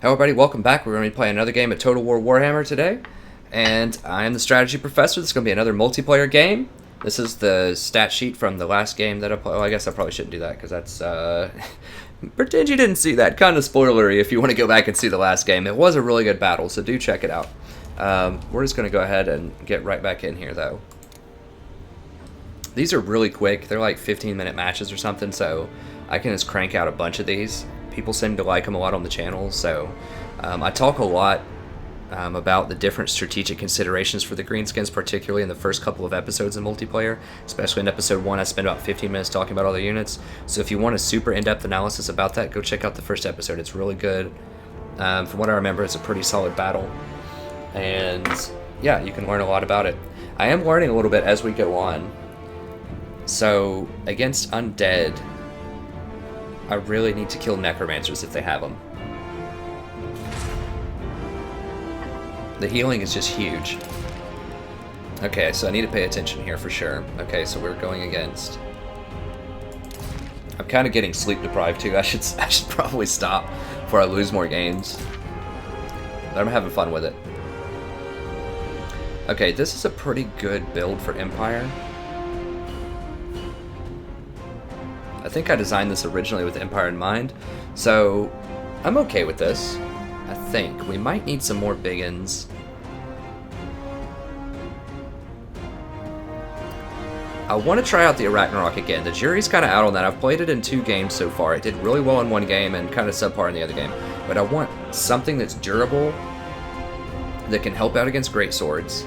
Hello everybody, welcome back. We're going to be playing another game of Total War Warhammer today. And I am the strategy professor. This is going to be another multiplayer game. This is the stat sheet from the last game that I played. Well, I guess I probably shouldn't do that because that's... pretend you didn't see that. Kind of spoilery if you want to go back and see the last game. It was a really good battle, so do check it out. We're just going to go ahead and get right back in here, though. These are really quick. They're like 15-minute matches or something, so I can just crank out a bunch of these. People seem to like them a lot on the channel, so I talk a lot about the different strategic considerations for the Greenskins, particularly in the first couple of episodes in multiplayer. Especially in episode 1, I spent about 15 minutes talking about all the units. So if you want a super in-depth analysis about that, go check out the first episode. It's really good. From what I remember, it's a pretty solid battle. And yeah, you can learn a lot about it. I am learning a little bit as we go on. So against undead, I really need to kill necromancers if they have them. The healing is just huge. Okay, so I need to pay attention here for sure. Okay, so we're going against... I'm kind of getting sleep deprived too. I should probably stop before I lose more games. But I'm having fun with it. Okay, this is a pretty good build for Empire. I think I designed this originally with Empire in mind, so I'm okay with this. I think we might need some more biggins. I want to try out the Ragnarok again. The jury's kind of out on that. I've played it in 2 games so far. It did really well in one game and kind of subpar in the other game. But I want something that's durable, that can help out against greatswords,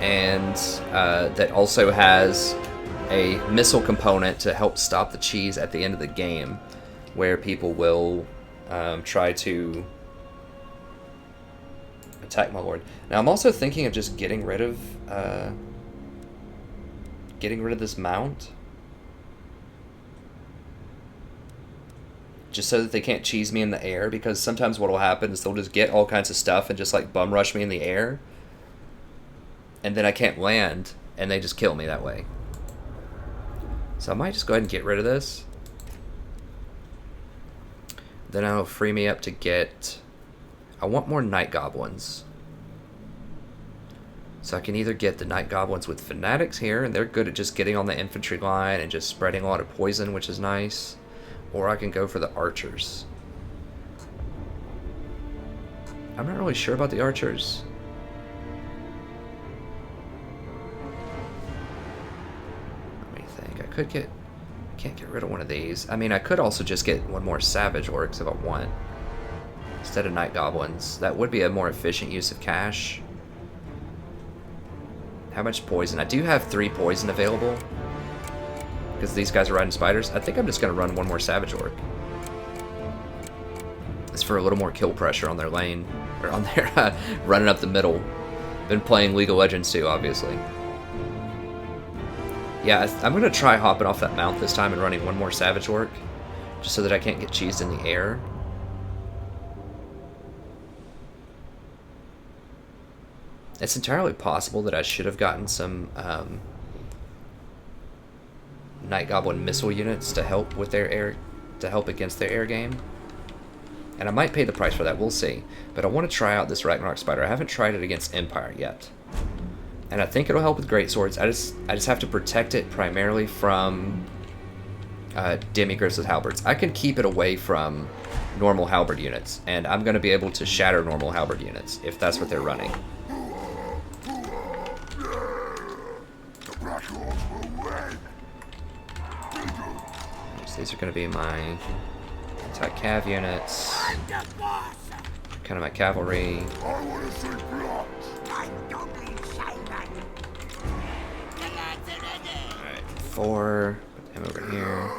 and that also has a missile component to help stop the cheese at the end of the game, where people will try to attack my lord. Now I'm also thinking of just getting rid of this mount, just so that they can't cheese me in the air, because sometimes what will happen is they'll just get all kinds of stuff and just like bum rush me in the air, and then I can't land and they just kill me that way. So I might just go ahead and get rid of this. Then that'll free me up to get... I want more Night Goblins. So I can either get the Night Goblins with Fanatics here, and they're good at just getting on the infantry line and just spreading a lot of poison, which is nice. Or I can go for the Archers. I'm not really sure about the Archers. Can't get rid of one of these. I mean, I could also just get one more Savage Orcs if I want, instead of Night Goblins. That would be a more efficient use of cash. How much poison? I do have 3 poison available, because these guys are riding spiders. I think I'm just going to run one more Savage Orc. It's for a little more kill pressure on their lane, or on their running up the middle. Been playing League of Legends too, obviously. Yeah, I'm going to try hopping off that mount this time and running one more Savage Orc, just so that I can't get cheesed in the air. It's entirely possible that I should have gotten some Night Goblin missile units to help with their air, to help against their air game. And I might pay the price for that, we'll see. But I want to try out this Ragnarok Spider. I haven't tried it against Empire yet. And I think it'll help with greatswords. I just have to protect it primarily from demigriffs with halberds. I can keep it away from normal halberd units, and I'm going to be able to shatter normal halberd units if that's what they're running. So these are going to be my anti-cav units, kind of my cavalry. Alright, 4, put him over here.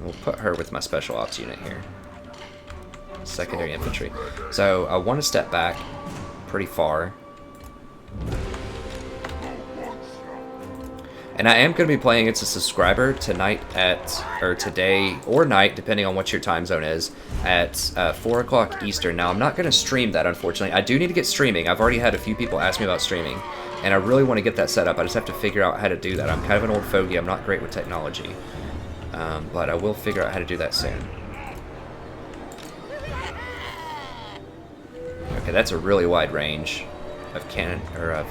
We'll put her with my special ops unit here. Secondary infantry. So I want to step back pretty far. And I am going to be playing against a subscriber tonight or today or night, depending on what your time zone is, at 4 o'clock Eastern. Now, I'm not going to stream that, unfortunately. I do need to get streaming. I've already had a few people ask me about streaming, and I really want to get that set up. I just have to figure out how to do that. I'm kind of an old fogey. I'm not great with technology, but I will figure out how to do that soon. Okay, that's a really wide range of cannon, or of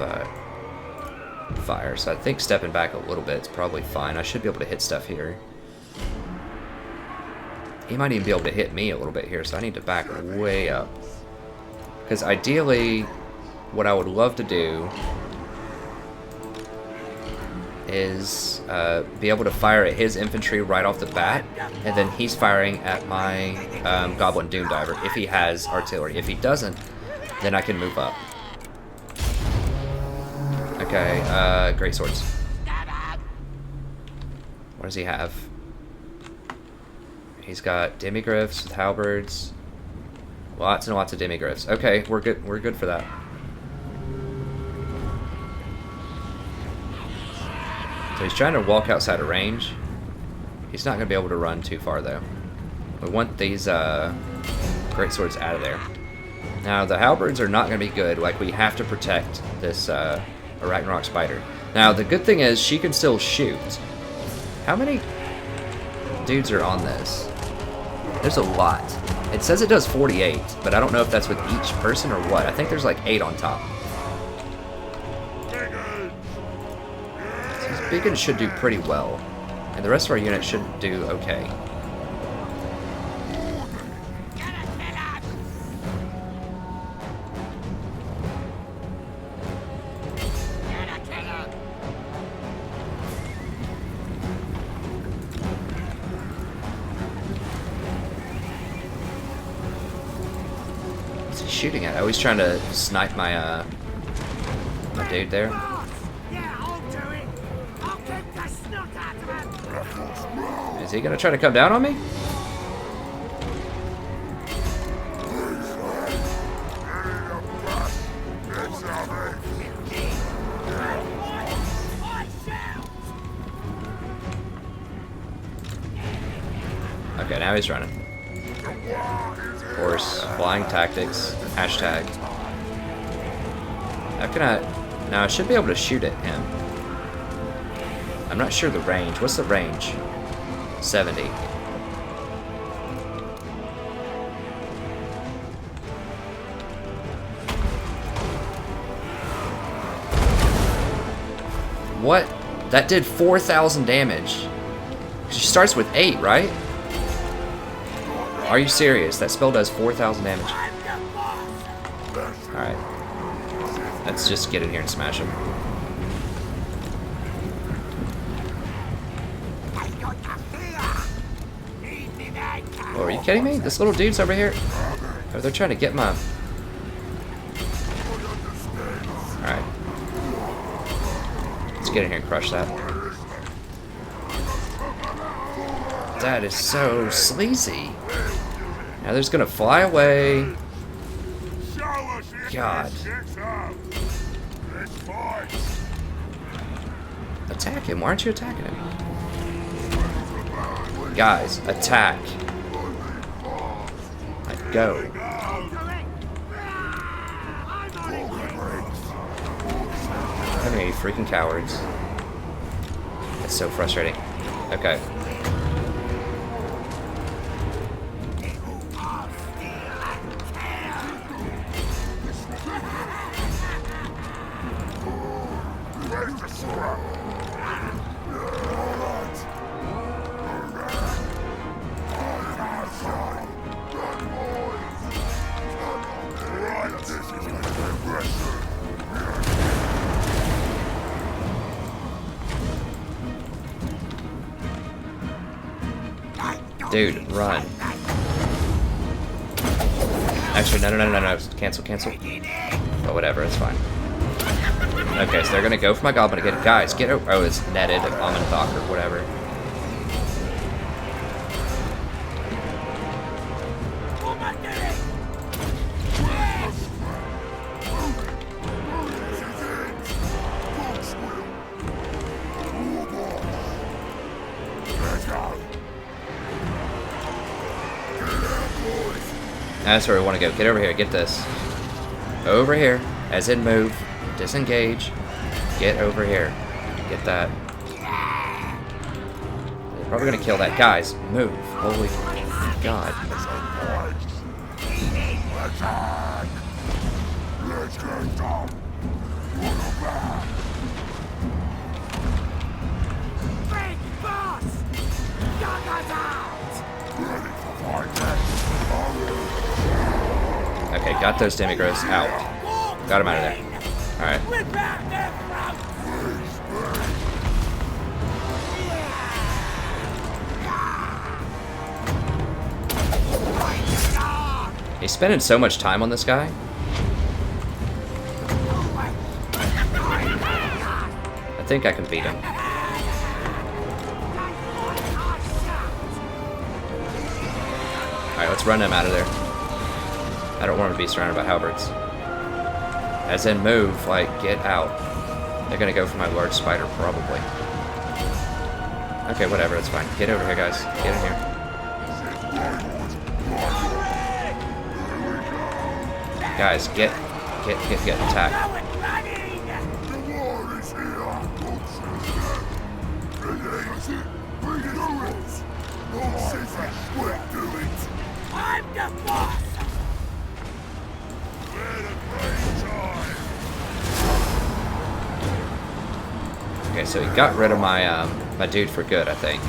fire, so I think stepping back a little bit is probably fine. I should be able to hit stuff here. He might even be able to hit me a little bit here, so I need to back way up. Because ideally, what I would love to do is be able to fire at his infantry right off the bat, and then he's firing at my Goblin Doom Diver if he has artillery. If he doesn't, then I can move up. Okay, great swords. What does he have? He's got demigriffs with halberds. Lots and lots of demigriffs. Okay, we're good. We're good for that. So he's trying to walk outside of range. He's not going to be able to run too far, though. We want these great swords out of there. Now, the halberds are not going to be good. Like, we have to protect this Ragnarok spider. Now, the good thing is she can still shoot. How many dudes are on this? There's a lot. It says it does 48, but I don't know if that's with each person or what. I think there's like 8 on top. So these Biggins should do pretty well. And the rest of our unit should do okay. Shooting at? Oh, he's trying to snipe my my dude there. Is he gonna try to come down on me? Okay, now he's running. Of course, flying tactics, hashtag. How can I... Now, I should be able to shoot at him. I'm not sure the range. What's the range? 70. What? That did 4,000 damage. She starts with 8, right? Are you serious? That spell does 4,000 damage. Alright. Let's just get in here and smash him. Oh, are you kidding me? This little dude's over here? Oh, they're trying to get my... Alright. Let's get in here and crush that. That is so sleazy. Now they're just gonna fly away. God. Attack him. Why aren't you attacking him? Guys, attack. Like, go. How many freaking cowards? That's so frustrating. Okay. Dude, run. Actually, no. Cancel. But whatever, it's fine. Okay, so they're gonna go for my goblin again. Guys, get over. Oh, it's netted, Amanthok or whatever. That's where we want to go. Get over here. Get this. Over here. As in move. Disengage. Get over here. Get that. They're probably going to kill that. Guys, move. Holy God. Okay, got those demigrowths out. Got him out of there. Alright. He's spending so much time on this guy. I think I can beat him. Alright, let's run him out of there. I don't want him to be surrounded by halberds. As in move, like, get out. They're gonna go for my large spider, probably. Okay, whatever, that's fine. Get over here, guys. Get in here. Guys, get attack. I'm the boss. Okay, so he got rid of my my dude for good, I think.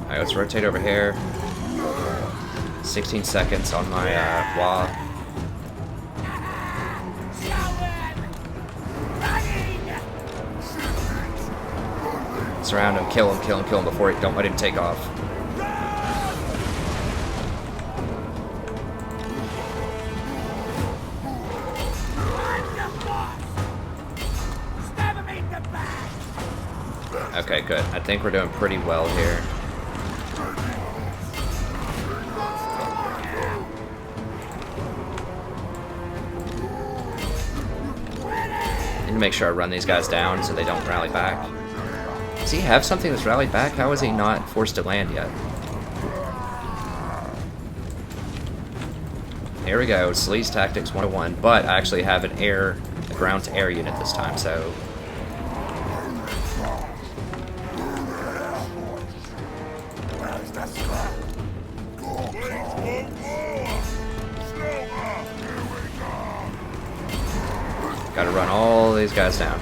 Alright, let's rotate over here. 16 seconds on my wall. Surround him, kill him before he, don't let him take off. Okay, good. I think we're doing pretty well here. I need to make sure I run these guys down so they don't rally back. Does he have something that's rallied back? How is he not forced to land yet? Here we go, Sleaze Tactics 101, but I actually have a ground-to-air unit this time, so... Gotta run all these guys down.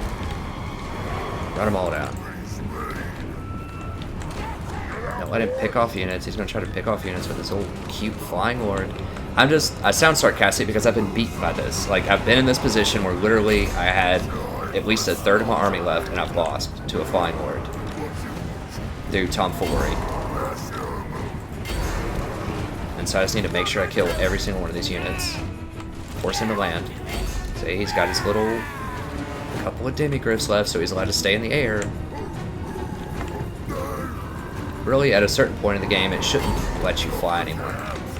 Run them all down. Don't let him pick off units. He's gonna try to pick off units with this old cute flying lord. I sound sarcastic because I've been beaten by this. Like, I've been in this position where literally I had at least a third of my army left and I've lost to a flying lord. Through tomfoolery. And so I just need to make sure I kill every single one of these units. Force him to land. See, he's got his little couple of demigryphs left, so he's allowed to stay in the air. Really, at a certain point in the game, it shouldn't let you fly anymore.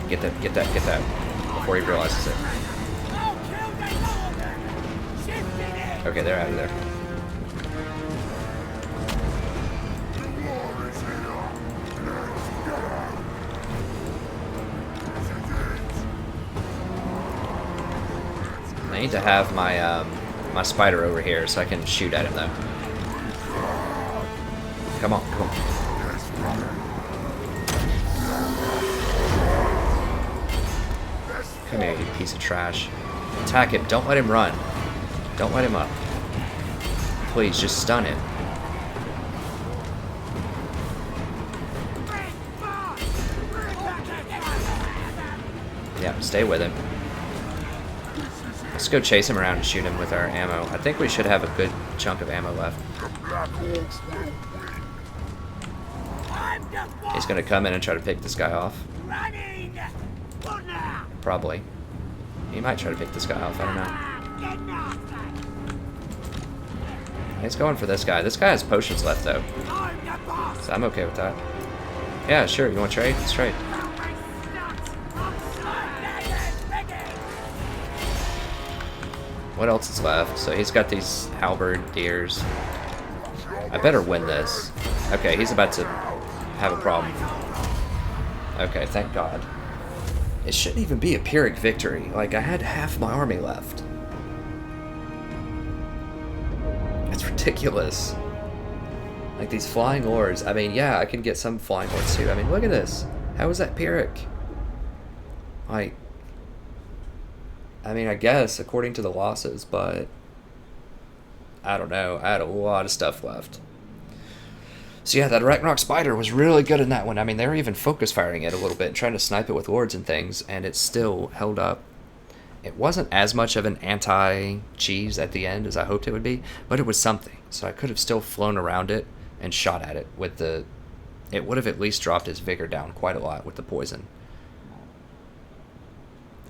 Get that, before he realizes it. Okay, they're out of there. I need to have my my spider over here so I can shoot at him though. Come on, come on. Come here, you piece of trash. Attack him. Don't let him run. Don't let him up. Please, just stun him. Yeah, stay with him. Let's go chase him around and shoot him with our ammo. I think we should have a good chunk of ammo left. He's gonna come in and try to pick this guy off. Probably. He might try to pick this guy off, I don't know. He's going for this guy. This guy has potions left though. So I'm okay with that. Yeah, sure, you wanna trade? Let's trade. what else is left? So he's got these halberdiers. I better win this. Okay, he's about to have a problem. Okay, thank God. It shouldn't even be a Pyrrhic victory. Like, I had half my army left. It's ridiculous. Like, these flying lords. I mean, yeah, I can get some flying lords too. I mean, look at this. How is that Pyrrhic? Like, I mean, I guess, according to the losses, but I don't know. I had a lot of stuff left. So yeah, that Arachnarch Spider was really good in that one. I mean, they were even focus firing it a little bit and trying to snipe it with lords and things, and it still held up. It wasn't as much of an anti-cheese at the end as I hoped it would be, but it was something. So I could have still flown around it and shot at it with the... It would have at least dropped his vigor down quite a lot with the poison.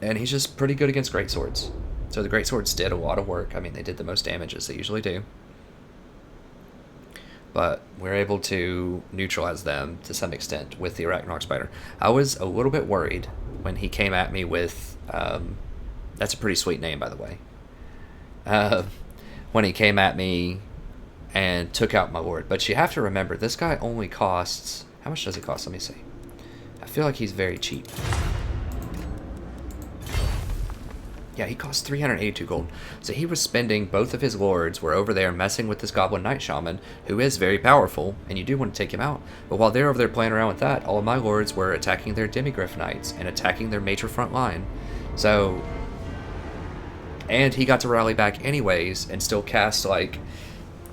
And he's just pretty good against greatswords. So the greatswords did a lot of work. I mean, they did the most damage as they usually do. But we're able to neutralize them to some extent with the Arachnarch Spider. I was a little bit worried when he came at me with... that's a pretty sweet name, by the way. When he came at me and took out my lord. But you have to remember, this guy only costs... How much does he cost? Let me see. I feel like he's very cheap. Yeah, he costs 382 gold. So he was spending, both of his lords were over there messing with this Goblin Knight Shaman, who is very powerful, and you do want to take him out. But while they're over there playing around with that, all of my lords were attacking their Demigryph Knights and attacking their major front line. So... And he got to rally back anyways and still cast like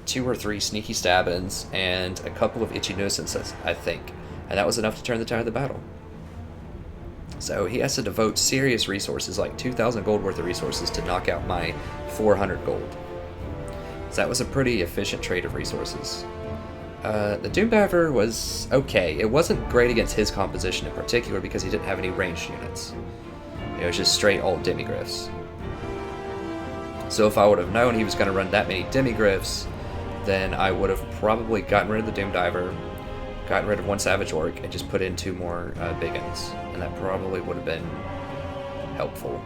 2 or 3 sneaky stab-ins and a couple of itchy nuisances, I think. And that was enough to turn the tide of the battle. So he has to devote serious resources, like 2,000 gold worth of resources, to knock out my 400 gold. So that was a pretty efficient trade of resources. The Doomdiver was okay. It wasn't great against his composition in particular because he didn't have any ranged units. It was just straight old Demigryphs. So if I would have known he was going to run that many Demigryphs, then I would have probably gotten rid of the Doomdiver, gotten rid of 1 Savage Orc, and just put in 2 more big uns. And that probably would have been helpful.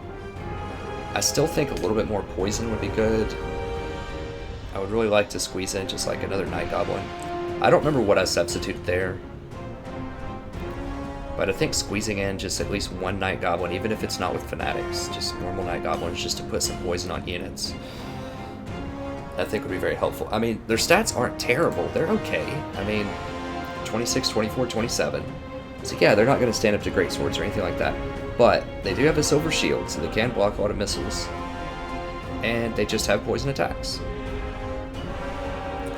I still think a little bit more poison would be good. I would really like to squeeze in just like another Night Goblin. I don't remember what I substituted there, but I think squeezing in just at least 1 Night Goblin, even if it's not with Fanatics, just normal Night Goblins, just to put some poison on units, I think would be very helpful. I mean, their stats aren't terrible. They're okay. I mean, 26, 24, 27. So yeah, they're not going to stand up to great swords or anything like that. But they do have a silver shield, so they can block a lot of missiles. And they just have poison attacks.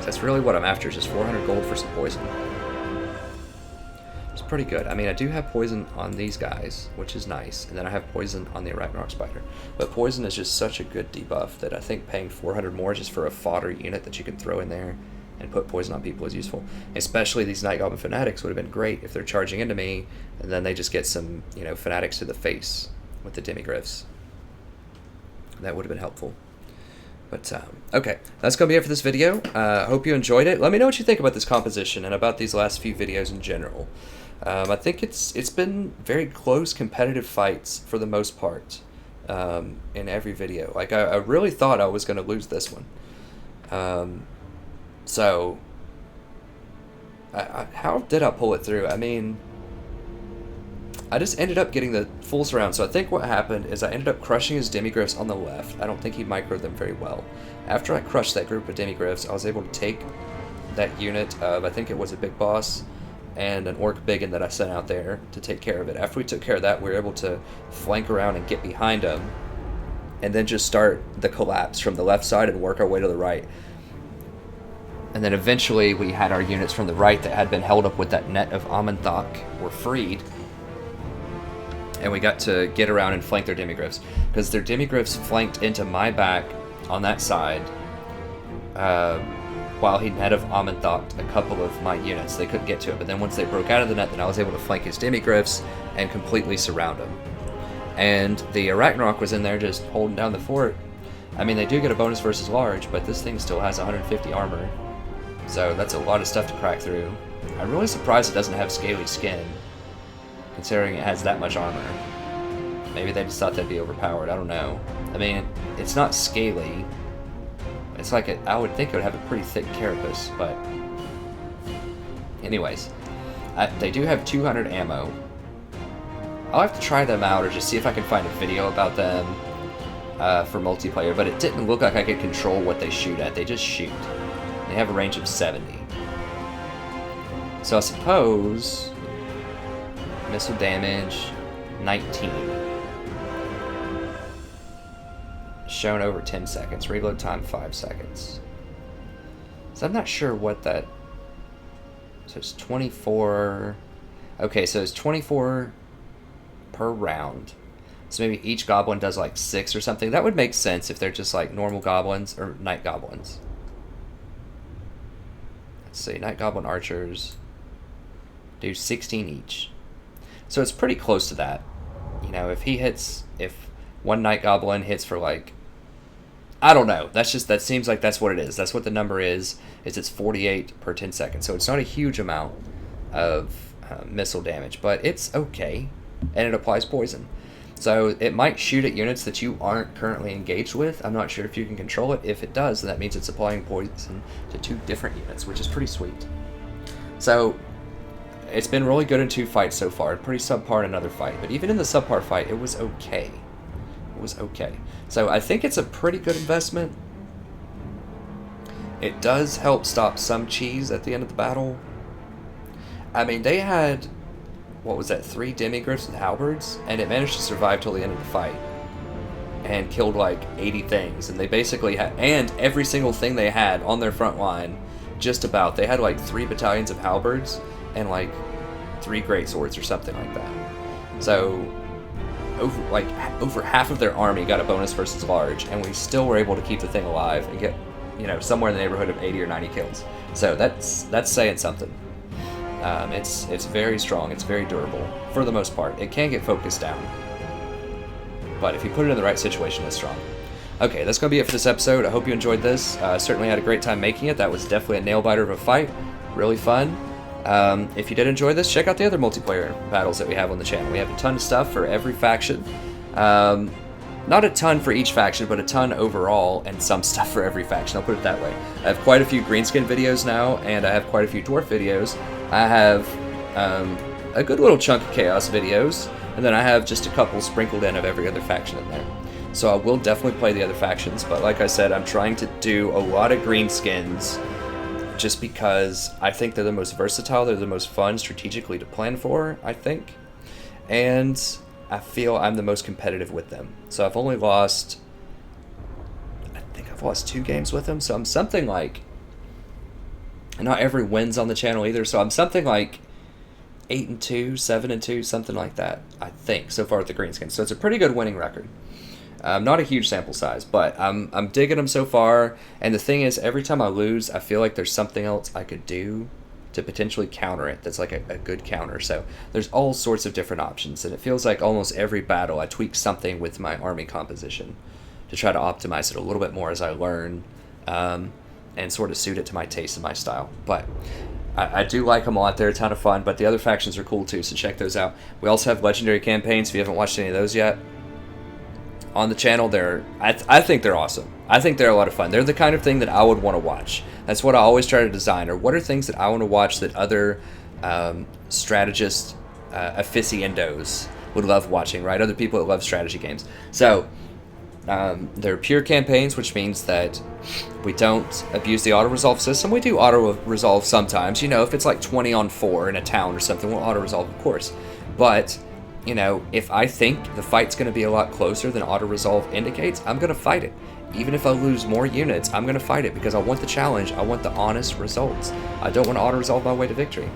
So that's really what I'm after, just 400 gold for some poison. It's pretty good. I mean, I do have poison on these guys, which is nice. And then I have poison on the Arachnarch Spider. But poison is just such a good debuff that I think paying 400 more just for a fodder unit that you can throw in there and put poison on people is useful. Especially these Night Goblin Fanatics would have been great if they're charging into me, and then they just get some, you know, Fanatics to the face with the Demigryphs. That would have been helpful. But, okay, that's going to be it for this video. Hope you enjoyed it. Let me know what you think about this composition and about these last few videos in general. I think it's been very close competitive fights for the most part in every video. Like, I really thought I was going to lose this one. So, how did I pull it through? I mean, I just ended up getting the full surround. So I think what happened is I ended up crushing his Demigryphs on the left. I don't think he microed them very well. After I crushed that group of Demigryphs, I was able to take that unit of, I think it was a big boss, and an Orc Biggin that I sent out there to take care of it. After we took care of that, we were able to flank around and get behind him, and then just start the collapse from the left side and work our way to the right. And then eventually we had our units from the right that had been held up with that net of Amenthok were freed. And we got to get around and flank their Demigryphs. Because their Demigryphs flanked into my back on that side. While he net of Amenthoked a couple of my units. They couldn't get to it. But then once they broke out of the net, then I was able to flank his Demigryphs and completely surround him. And the Arachnarch was in there just holding down the fort. I mean, they do get a bonus versus large, but this thing still has 150 armor. So that's a lot of stuff to crack through. I'm really surprised it doesn't have scaly skin, considering it has that much armor. Maybe they just thought they'd be overpowered. I don't know. I mean, it's not scaly. It's like I would think it would have a pretty thick carapace, but anyways, they do have 200 ammo. I'll have to try them out or just see if I can find a video about them for multiplayer, but it didn't look like I could control what they shoot at. They just shoot. They have a range of 70. So I suppose missile damage 19. Shown over 10 seconds. Reload time 5 seconds. So I'm not sure what that... So it's 24... Okay, so it's 24 per round. So maybe each goblin does like 6 or something. That would make sense if they're just like normal goblins or night goblins. Let's see, night goblin archers do 16 each. So it's pretty close to that. You know, if one night goblin hits for like, I don't know. That seems like that's what it is. That's what the number is it's 48 per 10 seconds. So it's not a huge amount of missile damage, but it's okay. And it applies poison. So it might shoot at units that you aren't currently engaged with. I'm not sure if you can control it. If it does, then that means it's applying poison to 2 different units, which is pretty sweet. So it's been really good in 2 fights so far. Pretty subpar in another fight. But even in the subpar fight, it was okay. It was okay. So I think it's a pretty good investment. It does help stop some cheese at the end of the battle. I mean, they had, what was that, 3 demigriffs with halberds, and it managed to survive till the end of the fight and killed like 80 things. And they basically had, and every single thing they had on their front line, just about, they had like 3 battalions of halberds and like 3 greatswords or something like that. So over half of their army got a bonus versus large, and we still were able to keep the thing alive and get, you know, somewhere in the neighborhood of 80 or 90 kills. So that's saying something. It's very strong. It's very durable for the most part. It can get focused down, but if you put it in the right situation, it's strong. Okay, that's going to be it for this episode. I hope you enjoyed this. Certainly had a great time making it. That was definitely a nail-biter of a fight. Really fun. If you did enjoy this, check out the other multiplayer battles that we have on the channel. We have a ton of stuff for every faction. Not a ton for each faction, but a ton overall, and some stuff for every faction. I'll put it that way. I have quite a few Greenskin videos now, and I have quite a few Dwarf videos. I have a good little chunk of Chaos videos, and then I have just a couple sprinkled in of every other faction in there. So I will definitely play the other factions, but like I said, I'm trying to do a lot of Greenskins just because I think they're the most versatile, they're the most fun strategically to plan for, I think. And I feel I'm the most competitive with them. So I've only lost, I think I've lost 2 games with them, so I'm something like, not every win's on the channel either, so I'm something like 8-2, 7-2, something like that, I think, so far with the Greenskins. So it's a pretty good winning record. Not a huge sample size, but I'm digging them so far, and the thing is, every time I lose, I feel like there's something else I could do to potentially counter it that's like a good counter. So there's all sorts of different options, and it feels like almost every battle I tweak something with my army composition to try to optimize it a little bit more as I learn, and sort of suit it to my taste and my style. But I do like them a lot. They're a ton of fun, but the other factions are cool too, so check those out. We also have legendary campaigns if you haven't watched any of those yet on the channel. I think they're awesome. I think they're a lot of fun. They're the kind of thing that I would want to watch. That's what I always try to design, or what are things that I want to watch that other strategist aficionados would love watching, right? Other people that love strategy games. So they're pure campaigns, which means that we don't abuse the auto-resolve system. We do auto-resolve sometimes. You know, if it's like 20 on 4 in a town or something, we'll auto-resolve, of course. But you know, if I think the fight's going to be a lot closer than auto-resolve indicates, I'm going to fight it. Even if I lose more units, I'm going to fight it because I want the challenge. I want the honest results. I don't want to auto-resolve my way to victory.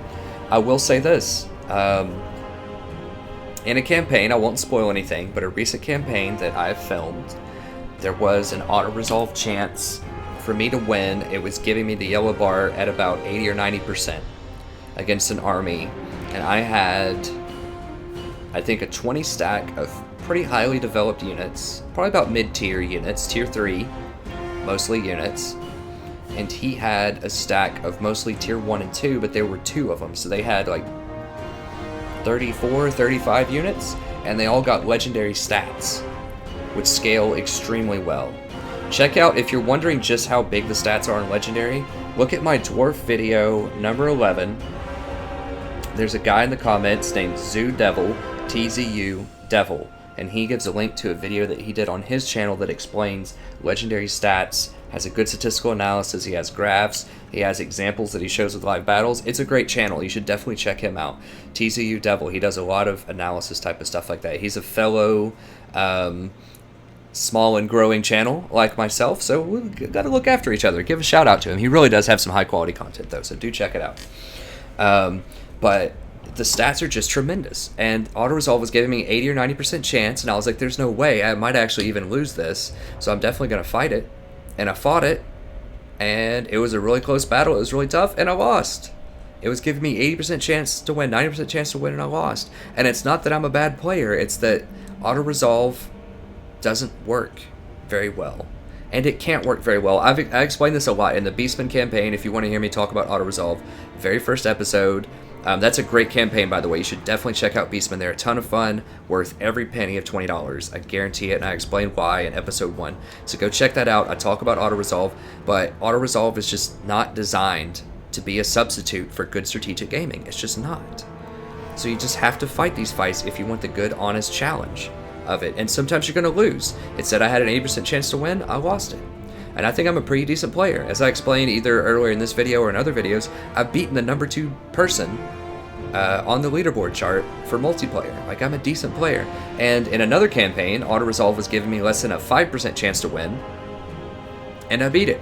I will say this. In a campaign, I won't spoil anything, but a recent campaign that I've filmed, there was an auto-resolve chance for me to win. It was giving me the yellow bar at about 80 or 90% against an army. And I had, I think, a 20 stack of pretty highly developed units, probably about mid-tier units, tier 3, mostly units, and he had a stack of mostly tier 1 and 2, but there were 2 of them, so they had like 34, 35 units, and they all got legendary stats, which scale extremely well. Check out, if you're wondering just how big the stats are in Legendary, look at my Dwarf video number 11. There's a guy in the comments named Zoo Devil, TZU Devil, and he gives a link to a video that he did on his channel that explains Legendary stats, has a good statistical analysis, he has graphs, he has examples that he shows with live battles. It's a great channel. You should definitely check him out. TZU Devil, he does a lot of analysis type of stuff like that. He's a fellow small and growing channel like myself, so we've got to look after each other. Give a shout out to him. He really does have some high quality content though, so do check it out. But the stats are just tremendous, and auto resolve was giving me 80 or 90% chance, and I was like, there's no way I might actually even lose this, so I'm definitely going to fight it. And I fought it, and it was a really close battle. It was really tough, and I lost. It was giving me 80% chance to win, 90% chance to win, and I lost. And it's not that I'm a bad player, it's that auto resolve doesn't work very well, and it can't work very well. I explained this a lot in the Beastman campaign. If you want to hear me talk about auto resolve, very first episode, that's a great campaign, by the way. You should definitely check out Beastman. They're a ton of fun, worth every penny of $20. I guarantee it, and I explain why in episode 1. So go check that out. I talk about auto resolve, but auto resolve is just not designed to be a substitute for good strategic gaming. It's just not. So you just have to fight these fights if you want the good, honest challenge of it, and sometimes you're going to lose. It said I had an 80% chance to win, I lost it. And I think I'm a pretty decent player. As I explained either earlier in this video or in other videos, I've beaten the number 2 person on the leaderboard chart for multiplayer. Like, I'm a decent player. And in another campaign, auto resolve was giving me less than a 5% chance to win, and I beat it.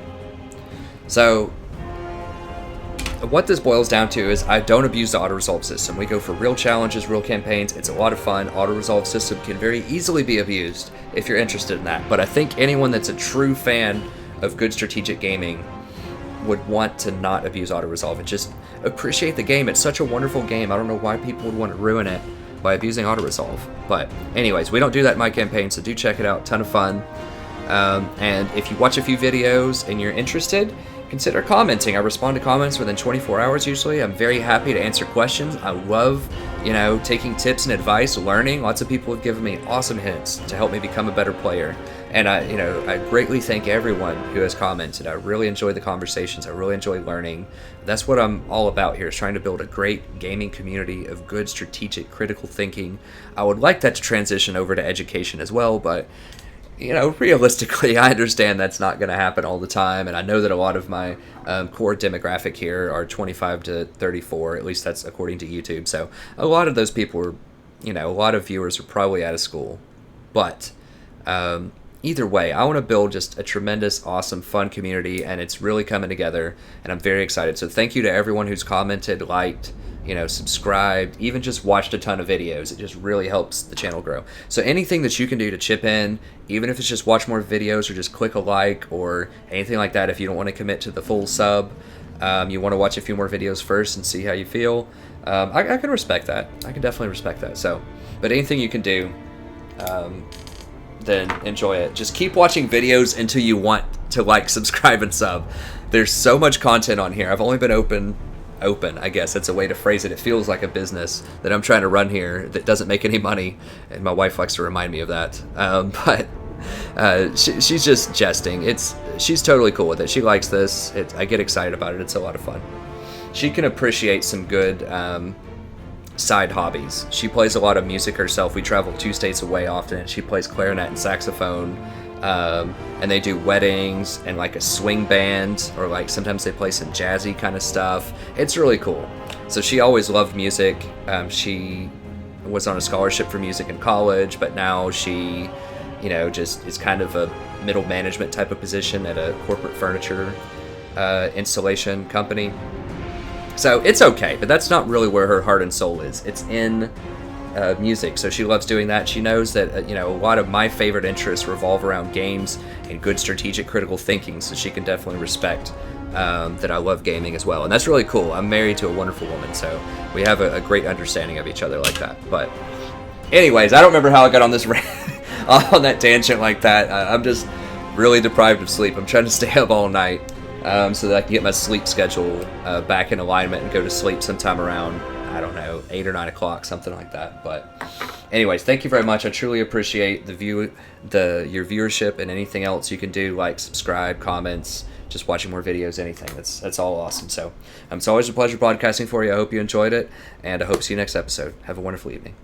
So what this boils down to is I don't abuse the auto-resolve system. We go for real challenges, real campaigns. It's a lot of fun. Auto-resolve system can very easily be abused if you're interested in that. But I think anyone that's a true fan of good strategic gaming would want to not abuse auto-resolve and just appreciate the game. It's such a wonderful game. I don't know why people would want to ruin it by abusing auto-resolve. But anyways, we don't do that in my campaign, so do check it out. Ton of fun. And if you watch a few videos and you're interested, consider commenting. I respond to comments within 24 hours usually. I'm very happy to answer questions. I love, taking tips and advice, learning. Lots of people have given me awesome hints to help me become a better player. And I greatly thank everyone who has commented. I really enjoy the conversations. I really enjoy learning. That's what I'm all about here, is trying to build a great gaming community of good, strategic, critical thinking. I would like that to transition over to education as well, but realistically, I understand that's not going to happen all the time, and I know that a lot of my core demographic here are 25 to 34, at least that's according to YouTube, so a lot of those people are, a lot of viewers are probably out of school, but either way, I want to build just a tremendous, awesome, fun community, and it's really coming together, and I'm very excited. So thank you to everyone who's commented, liked, subscribed, even just watched a ton of videos. It just really helps the channel grow. So anything that you can do to chip in, even if it's just watch more videos or just click a like or anything like that, if you don't want to commit to the full sub, you want to watch a few more videos first and see how you feel, I can respect that. I can definitely respect that. So, but anything you can do, then enjoy it. Just keep watching videos until you want to like, subscribe, and sub. There's so much content on here. I've only been open, I guess that's a way to phrase it. It feels like a business that I'm trying to run here that doesn't make any money, and my wife likes to remind me of that. She's just jesting. She's totally cool with it. She likes this. I get excited about it. It's a lot of fun. She can appreciate some good side hobbies. She plays a lot of music herself. We travel 2 states away often, and she plays clarinet and saxophone. And they do weddings and like a swing band, or like sometimes they play some jazzy kind of stuff. It's really cool. So she always loved music. She was on a scholarship for music in college, but now she, just is kind of a middle management type of position at a corporate furniture installation company. So it's okay, but that's not really where her heart and soul is. It's in music, so she loves doing that. She knows that a lot of my favorite interests revolve around games and good strategic critical thinking, so she can definitely respect that I love gaming as well, and that's really cool. I'm married to a wonderful woman, so we have a great understanding of each other like that. But anyways, I don't remember how I got on this on that tangent like that. I'm just really deprived of sleep. I'm trying to stay up all night so that I can get my sleep schedule back in alignment and go to sleep sometime around I don't know, 8 or 9 o'clock, something like that. But anyways, thank you very much. I truly appreciate your viewership, and anything else you can do, like subscribe, comments, just watching more videos, anything. That's all awesome. So it's always a pleasure podcasting for you. I hope you enjoyed it, and I hope to see you next episode. Have a wonderful evening.